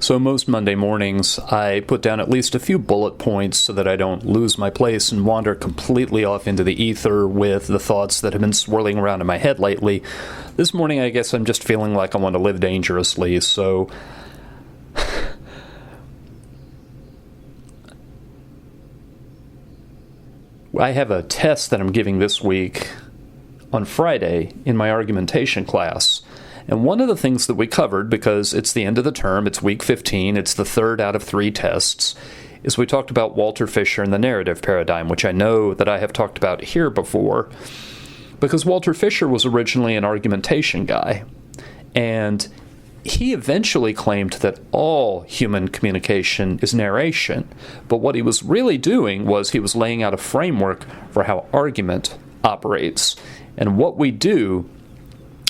So most Monday mornings, I put down at least a few bullet points so that I don't lose my place and wander completely off into the ether with the thoughts that have been swirling around in my head lately. This morning, I guess I'm just feeling like I want to live dangerously, so I have a test that I'm giving this week on Friday in my argumentation class. And one of the things that we covered, because it's the end of the term, it's week 15, it's the third out of 3 tests, is we talked about Walter Fisher and the narrative paradigm, which I know that I have talked about here before, because Walter Fisher was originally an argumentation guy. And he eventually claimed that all human communication is narration. But what he was really doing was he was laying out a framework for how argument operates. And what we do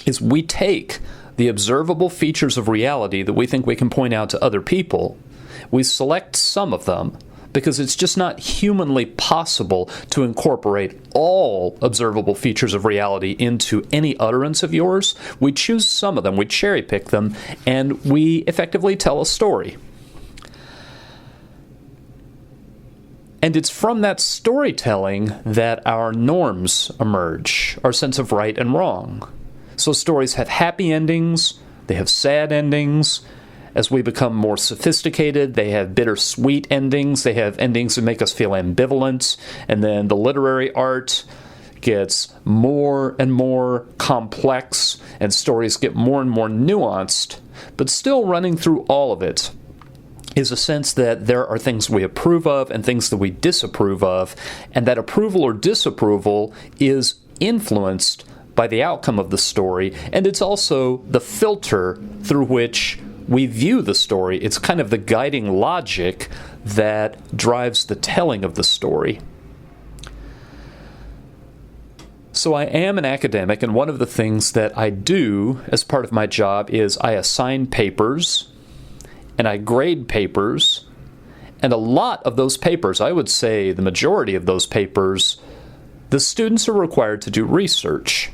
is we take the observable features of reality that we think we can point out to other people. We select some of them because it's just not humanly possible to incorporate all observable features of reality into any utterance of yours. We choose some of them, we cherry pick them, and we effectively tell a story. And it's from that storytelling that our norms emerge, our sense of right and wrong. So stories have happy endings, they have sad endings. As we become more sophisticated, they have bittersweet endings, they have endings that make us feel ambivalent, and then the literary art gets more and more complex, and stories get more and more nuanced, but still running through all of it is a sense that there are things we approve of and things that we disapprove of, and that approval or disapproval is influenced by the outcome of the story, and it's also the filter through which we view the story. It's kind of the guiding logic that drives the telling of the story. So I am an academic, and one of the things that I do as part of my job is I assign papers, and I grade papers, and a lot of those papers, I would say the majority of those papers, the students are required to do research.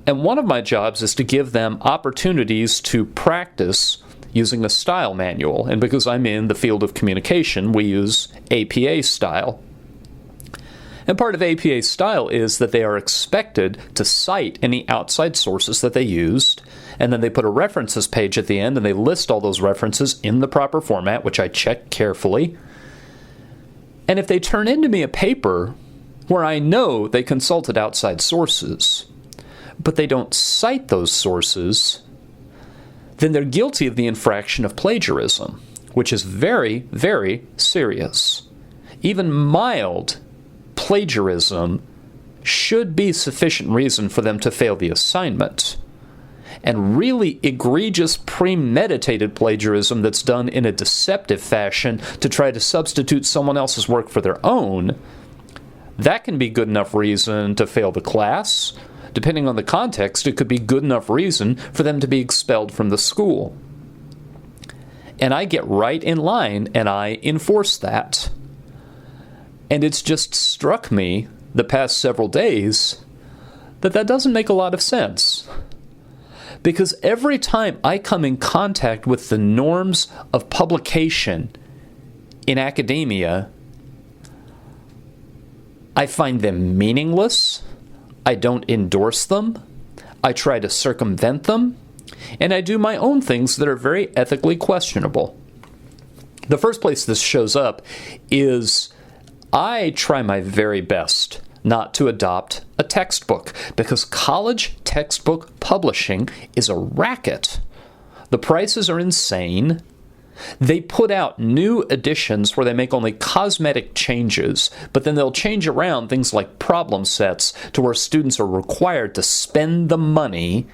And one of my jobs is to give them opportunities to practice using a style manual. And because I'm in the field of communication, we use APA style. And part of APA style is that they are expected to cite any outside sources that they used, and then they put a references page at the end, and they list all those references in the proper format, which I check carefully. And if they turn into me a paper where I know they consulted outside sources, but they don't cite those sources, then they're guilty of the infraction of plagiarism, which is very, very serious. Even mild plagiarism should be sufficient reason for them to fail the assignment. And really egregious premeditated plagiarism that's done in a deceptive fashion to try to substitute someone else's work for their own, that can be good enough reason to fail the class. Depending on the context, it could be good enough reason for them to be expelled from the school. And I get right in line and I enforce that. And it's just struck me the past several days that that doesn't make a lot of sense. Because every time I come in contact with the norms of publication in academia, I find them meaningless. I don't endorse them, I try to circumvent them, and I do my own things that are very ethically questionable. The first place this shows up is I try my very best not to adopt a textbook, because college textbook publishing is a racket. The prices are insane. They put out new editions where they make only cosmetic changes, but then they'll change around things like problem sets to where students are required to spend the money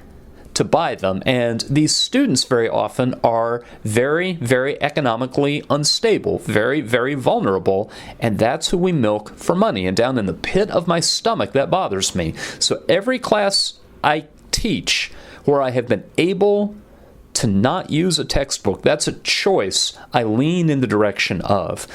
to buy them. And these students very often are very, very economically unstable, very, very vulnerable, and that's who we milk for money. And down in the pit of my stomach, that bothers me. So every class I teach where I have been able to not use a textbook, that's a choice I lean in the direction of.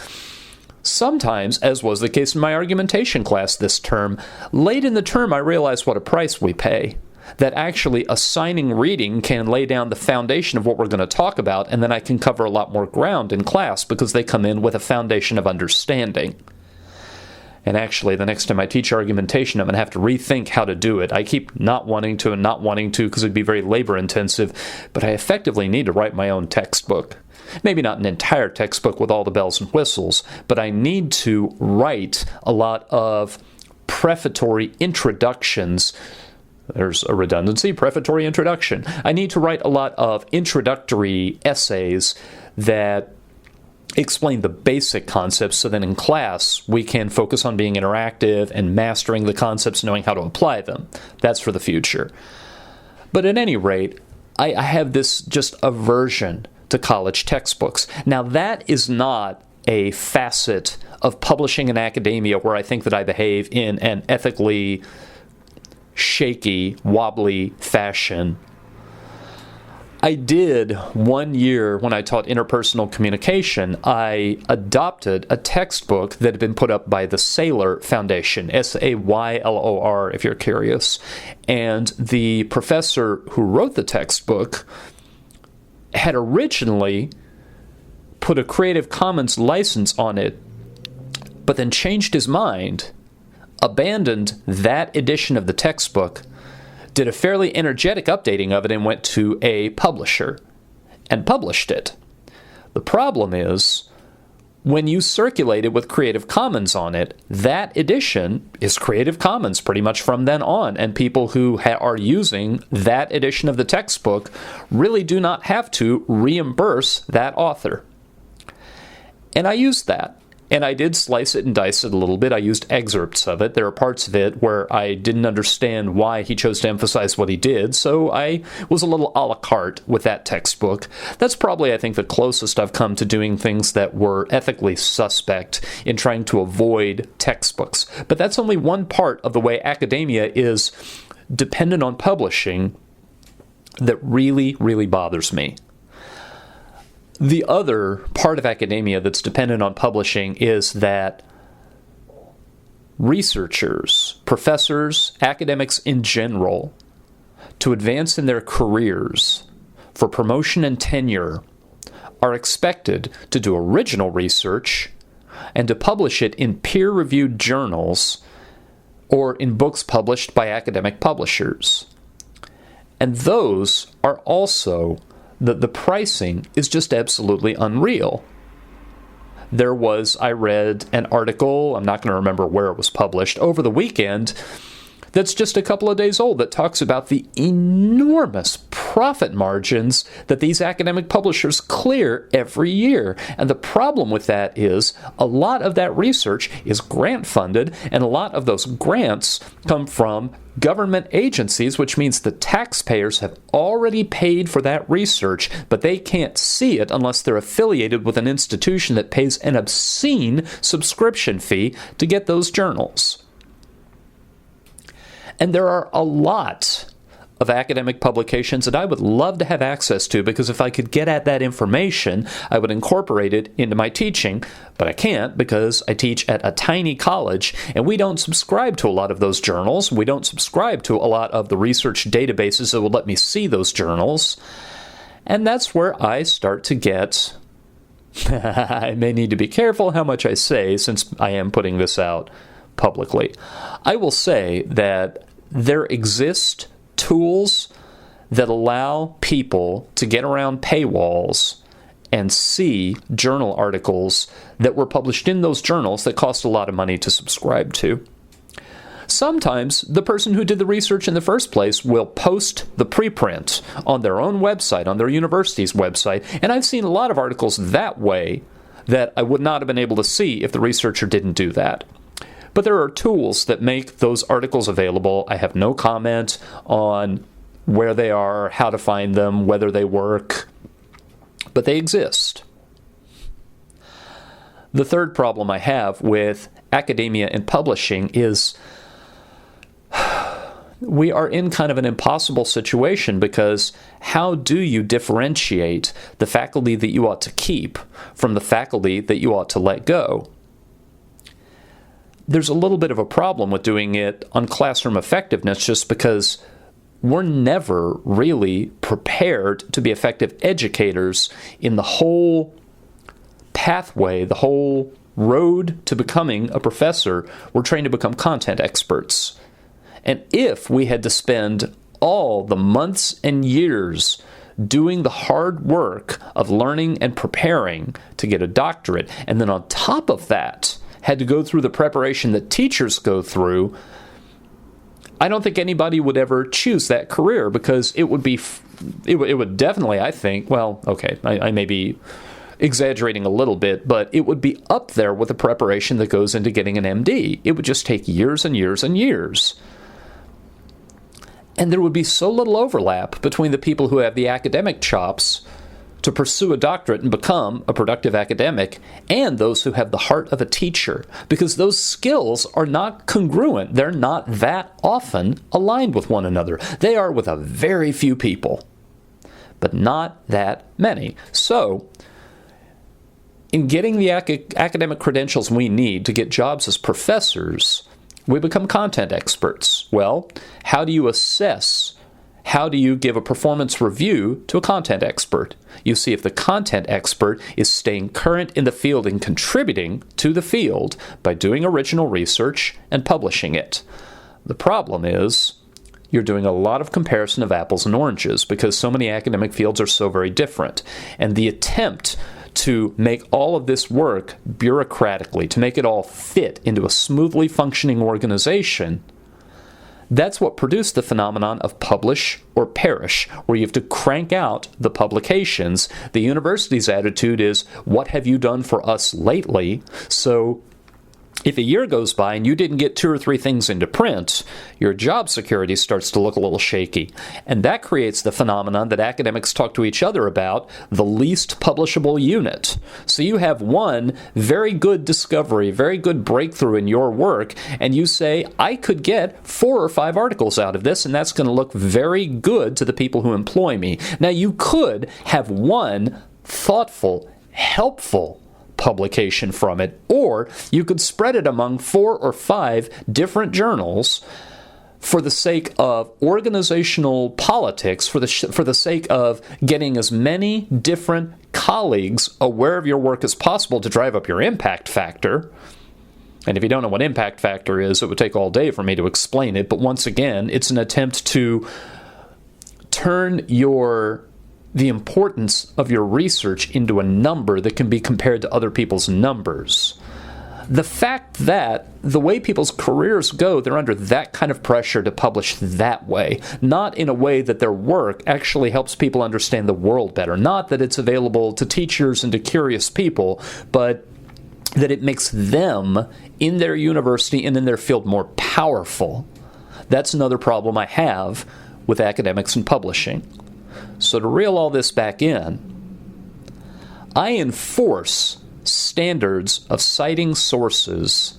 Sometimes, as was the case in my argumentation class this term, late in the term I realized what a price we pay. that actually assigning reading can lay down the foundation of what we're going to talk about, and then I can cover a lot more ground in class because they come in with a foundation of understanding. And actually, the next time I teach argumentation, I'm going to have to rethink how to do it. I keep not wanting to because it'd be very labor-intensive, but I effectively need to write my own textbook. Maybe not an entire textbook with all the bells and whistles, but I need to write a lot of prefatory introductions. There's a redundancy, prefatory introduction. I need to write a lot of introductory essays that explain the basic concepts so that in class we can focus on being interactive and mastering the concepts, knowing how to apply them. That's for the future. But at any rate, I have this just aversion to college textbooks. Now that is not a facet of publishing in academia where I think that I behave in an ethically shaky, wobbly fashion. I did 1 year when I taught interpersonal communication. I adopted a textbook that had been put up by the Saylor Foundation, Saylor, if you're curious. And the professor who wrote the textbook had originally put a Creative Commons license on it, but then changed his mind, abandoned that edition of the textbook, did a fairly energetic updating of it, and went to a publisher and published it. The problem is, when you circulate it with Creative Commons on it, that edition is Creative Commons pretty much from then on, and people who are using that edition of the textbook really do not have to reimburse that author. And I used that. And I did slice it and dice it a little bit. I used excerpts of it. There are parts of it where I didn't understand why he chose to emphasize what he did, so I was a little a la carte with that textbook. That's probably, I think, the closest I've come to doing things that were ethically suspect in trying to avoid textbooks. But that's only one part of the way academia is dependent on publishing that really, really bothers me. The other part of academia that's dependent on publishing is that researchers, professors, academics in general, to advance in their careers for promotion and tenure, are expected to do original research and to publish it in peer-reviewed journals or in books published by academic publishers. And those are also the pricing is just absolutely unreal. I read an article, I'm not going to remember where it was published, over the weekend, that's just a couple of days old, that talks about the enormous profit margins that these academic publishers clear every year. And the problem with that is a lot of that research is grant funded, and a lot of those grants come from government agencies, which means the taxpayers have already paid for that research, but they can't see it unless they're affiliated with an institution that pays an obscene subscription fee to get those journals. And there are a lot of academic publications that I would love to have access to, because if I could get at that information, I would incorporate it into my teaching, but I can't because I teach at a tiny college, and we don't subscribe to a lot of those journals. We don't subscribe to a lot of the research databases that will let me see those journals, and that's where I start to get... I may need to be careful how much I say, since I am putting this out publicly. I will say that there exist tools that allow people to get around paywalls and see journal articles that were published in those journals that cost a lot of money to subscribe to. Sometimes the person who did the research in the first place will post the preprint on their own website, on their university's website, and I've seen a lot of articles that way that I would not have been able to see if the researcher didn't do that. But there are tools that make those articles available. I have no comment on where they are, how to find them, whether they work, but they exist. The third problem I have with academia and publishing is we are in kind of an impossible situation, because how do you differentiate the faculty that you ought to keep from the faculty that you ought to let go? There's a little bit of a problem with doing it on classroom effectiveness, just because we're never really prepared to be effective educators in the whole pathway, the whole road to becoming a professor. We're trained to become content experts. And if we had to spend all the months and years doing the hard work of learning and preparing to get a doctorate, and then on top of that had to go through the preparation that teachers go through, I don't think anybody would ever choose that career, because it would definitely, I think, well, okay, I may be exaggerating a little bit, but it would be up there with the preparation that goes into getting an MD. It would just take years and years and years. And there would be so little overlap between the people who have the academic chops to pursue a doctorate and become a productive academic and those who have the heart of a teacher, because those skills are not congruent. They're not that often aligned with one another. They are with a very few people, but not that many. So, in getting the academic credentials we need to get jobs as professors, we become content experts. Well, how do you assess? How do you give a performance review to a content expert? You see if the content expert is staying current in the field and contributing to the field by doing original research and publishing it. The problem is you're doing a lot of comparison of apples and oranges because so many academic fields are so very different. And the attempt to make all of this work bureaucratically, to make it all fit into a smoothly functioning organization, that's what produced the phenomenon of publish or perish, where you have to crank out the publications. The university's attitude is, what have you done for us lately? So if a year goes by and you didn't get 2 or 3 things into print, your job security starts to look a little shaky. And that creates the phenomenon that academics talk to each other about, the least publishable unit. So you have one very good discovery, very good breakthrough in your work, and you say, I could get 4 or 5 articles out of this, and that's going to look very good to the people who employ me. Now, you could have one thoughtful, helpful publication from it, or you could spread it among 4 or 5 different journals for the sake of organizational politics, for the sake of getting as many different colleagues aware of your work as possible to drive up your impact factor. And if you don't know what impact factor is, it would take all day for me to explain it, but once again, it's an attempt to turn the importance of your research into a number that can be compared to other people's numbers. The fact that the way people's careers go, they're under that kind of pressure to publish that way, not in a way that their work actually helps people understand the world better, not that it's available to teachers and to curious people, but that it makes them in their university and in their field more powerful. That's another problem I have with academics and publishing. So to reel all this back in, I enforce standards of citing sources,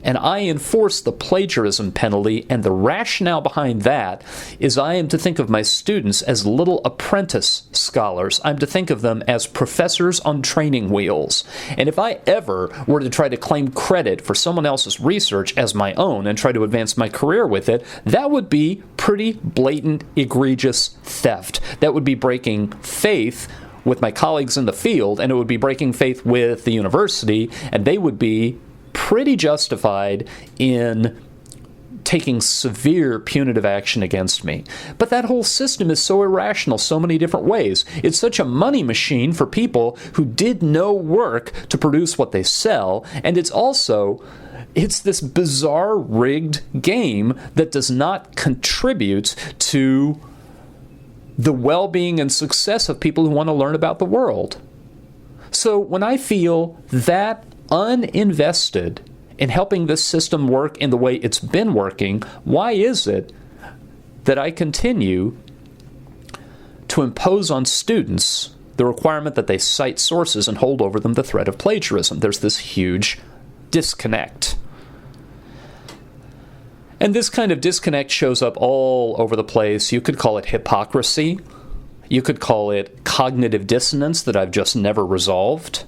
and I enforce the plagiarism penalty, and the rationale behind that is I am to think of my students as little apprentice scholars. I'm to think of them as professors on training wheels. And if I ever were to try to claim credit for someone else's research as my own and try to advance my career with it, that would be pretty blatant, egregious theft. That would be breaking faith with my colleagues in the field, and it would be breaking faith with the university, and they would be pretty justified in taking severe punitive action against me. But that whole system is so irrational so many different ways. It's such a money machine for people who did no work to produce what they sell, and it's this bizarre rigged game that does not contribute to the well-being and success of people who want to learn about the world. So when I feel that uninvested in helping this system work in the way it's been working, why is it that I continue to impose on students the requirement that they cite sources and hold over them the threat of plagiarism? There's this huge disconnect. And this kind of disconnect shows up all over the place. You could call it hypocrisy. You could call it cognitive dissonance that I've just never resolved.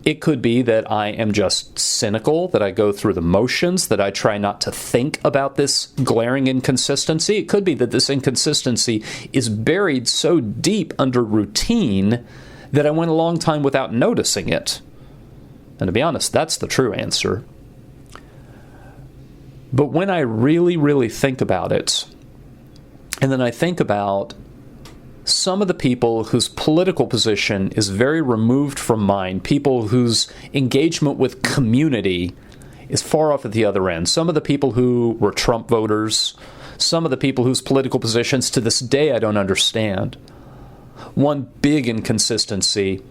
It could be that I am just cynical, that I go through the motions, that I try not to think about this glaring inconsistency. It could be that this inconsistency is buried so deep under routine that I went a long time without noticing it. And to be honest, that's the true answer. But when I really, really think about it, and then I think about some of the people whose political position is very removed from mine, people whose engagement with community is far off at the other end, some of the people who were Trump voters, some of the people whose political positions to this day I don't understand. One big inconsistency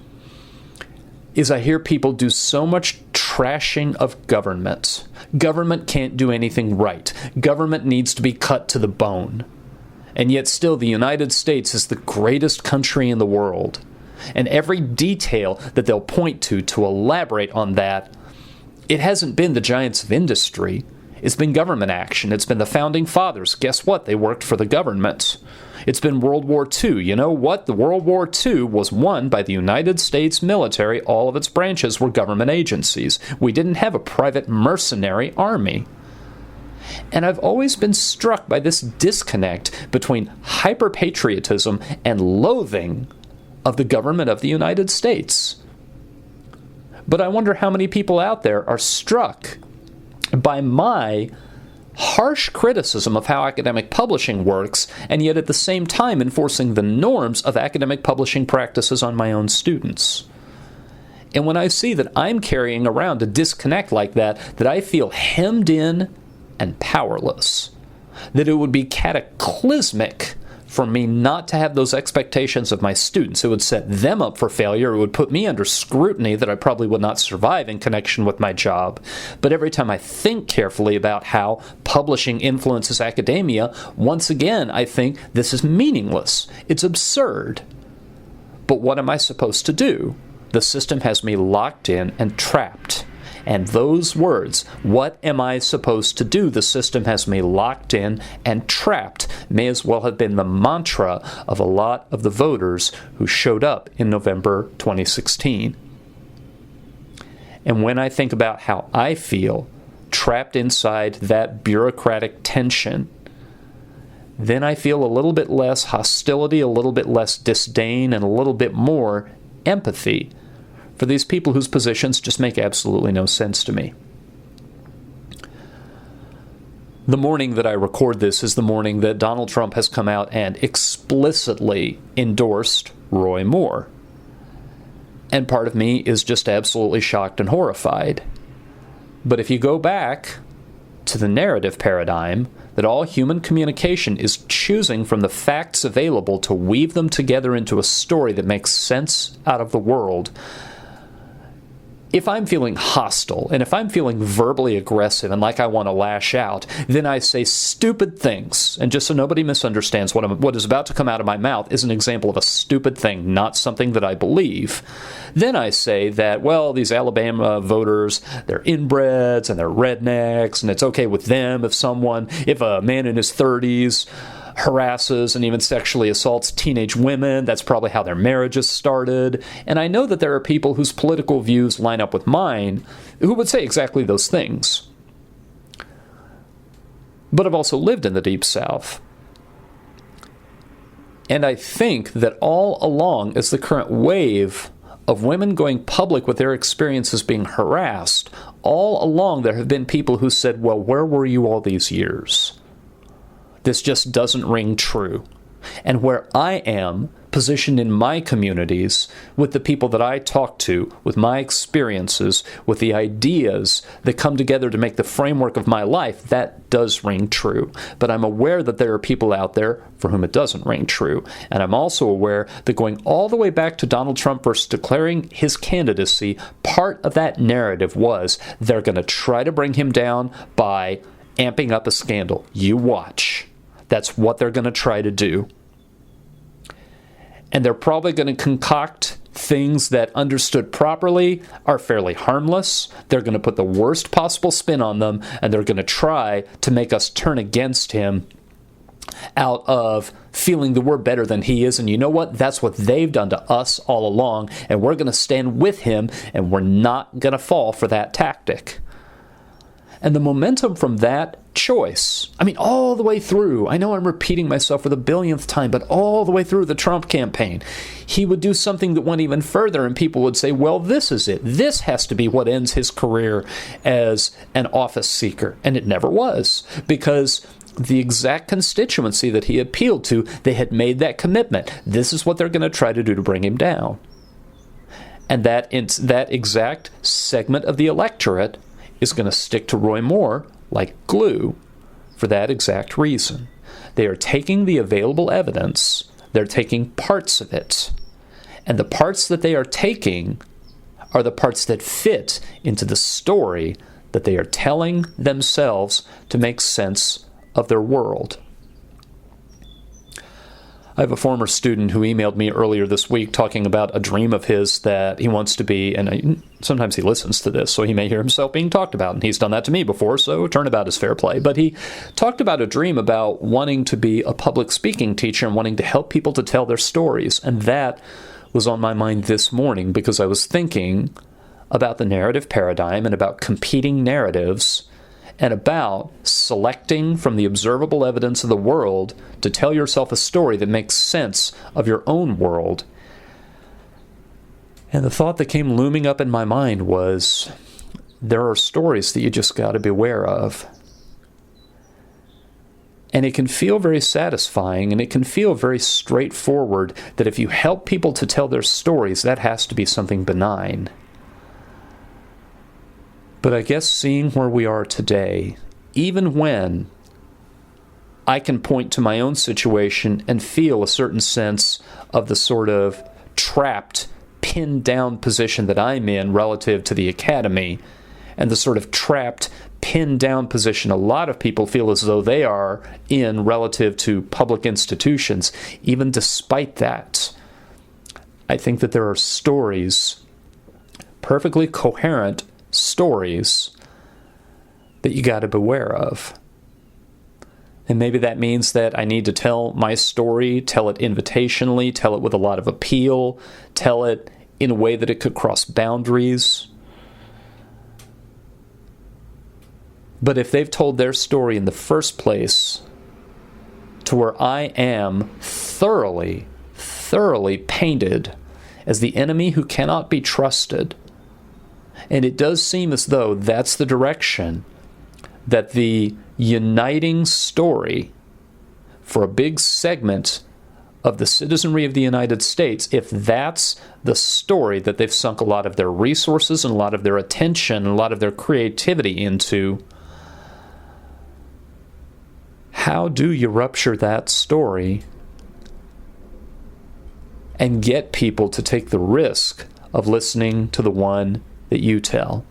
is I hear people do so much trashing of government. Government can't do anything right. Government needs to be cut to the bone. And yet still the United States is the greatest country in the world. And every detail that they'll point to elaborate on that, it hasn't been the giants of industry. It's been government action. It's been the founding fathers. Guess what? They worked for the government. It's been World War II. You know what? The World War II was won by the United States military. All of its branches were government agencies. We didn't have a private mercenary army. And I've always been struck by this disconnect between hyper-patriotism and loathing of the government of the United States. But I wonder how many people out there are struck by my harsh criticism of how academic publishing works, and yet at the same time enforcing the norms of academic publishing practices on my own students. And when I see that I'm carrying around a disconnect like that, that I feel hemmed in and powerless, that it would be cataclysmic for me not to have those expectations of my students. It would set them up for failure. It would put me under scrutiny that I probably would not survive in connection with my job. But every time I think carefully about how publishing influences academia, once again, I think this is meaningless. It's absurd. But what am I supposed to do? The system has me locked in and trapped. And those words, what am I supposed to do? The system has me locked in and trapped, may as well have been the mantra of a lot of the voters who showed up in November 2016. And when I think about how I feel trapped inside that bureaucratic tension, then I feel a little bit less hostility, a little bit less disdain, and a little bit more empathy for these people whose positions just make absolutely no sense to me. The morning that I record this is the morning that Donald Trump has come out and explicitly endorsed Roy Moore. And part of me is just absolutely shocked and horrified. But if you go back to the narrative paradigm, that all human communication is choosing from the facts available to weave them together into a story that makes sense out of the world, if I'm feeling hostile, and if I'm feeling verbally aggressive and like I want to lash out, then I say stupid things. And just so nobody misunderstands, what is about to come out of my mouth is an example of a stupid thing, not something that I believe. Then I say that, well, these Alabama voters, they're inbreds and they're rednecks, and it's okay with them if a man in his 30s harasses and even sexually assaults teenage women. That's probably how their marriages started. And I know that there are people whose political views line up with mine who would say exactly those things. But I've also lived in the Deep South. And I think that all along, as the current wave of women going public with their experiences being harassed, all along there have been people who said, well, where were you all these years? This just doesn't ring true. And where I am positioned in my communities, with the people that I talk to, with my experiences, with the ideas that come together to make the framework of my life, that does ring true. But I'm aware that there are people out there for whom it doesn't ring true. And I'm also aware that going all the way back to Donald Trump first declaring his candidacy, part of that narrative was they're going to try to bring him down by amping up a scandal. You watch. That's what they're going to try to do. And they're probably going to concoct things that, understood properly, are fairly harmless. They're going to put the worst possible spin on them, and they're going to try to make us turn against him out of feeling that we're better than he is. And you know what? That's what they've done to us all along. And we're going to stand with him, and we're not going to fall for that tactic. And the momentum from that choice, all the way through, I know I'm repeating myself for the billionth time, but all the way through the Trump campaign, he would do something that went even further, and people would say, well, this is it. This has to be what ends his career as an office seeker. And it never was, because the exact constituency that he appealed to, they had made that commitment. This is what they're going to try to do to bring him down. And that exact segment of the electorate is going to stick to Roy Moore like glue for that exact reason. They are taking the available evidence, they're taking parts of it, and the parts that they are taking are the parts that fit into the story that they are telling themselves to make sense of their world. I have a former student who emailed me earlier this week talking about a dream of his that he wants to be, and sometimes he listens to this, so he may hear himself being talked about, and he's done that to me before, so turnabout is fair play. But he talked about a dream about wanting to be a public speaking teacher and wanting to help people to tell their stories, and that was on my mind this morning because I was thinking about the narrative paradigm and about competing narratives and about selecting from the observable evidence of the world to tell yourself a story that makes sense of your own world. And the thought that came looming up in my mind was, there are stories that you just got to beware of. And it can feel very satisfying, and it can feel very straightforward that if you help people to tell their stories, that has to be something benign. But I guess seeing where we are today, even when I can point to my own situation and feel a certain sense of the sort of trapped, pinned down position that I'm in relative to the academy, and the sort of trapped, pinned down position a lot of people feel as though they are in relative to public institutions, even despite that, I think that there are stories, perfectly coherent stories, that you got to beware of. And maybe that means that I need to tell my story, tell it invitationally, tell it with a lot of appeal, tell it in a way that it could cross boundaries. But if they've told their story in the first place to where I am thoroughly painted as the enemy who cannot be trusted, and it does seem as though that's the direction that the uniting story for a big segment of the citizenry of the United States, if that's the story that they've sunk a lot of their resources and a lot of their attention and a lot of their creativity into, how do you rupture that story and get people to take the risk of listening to the one that you tell?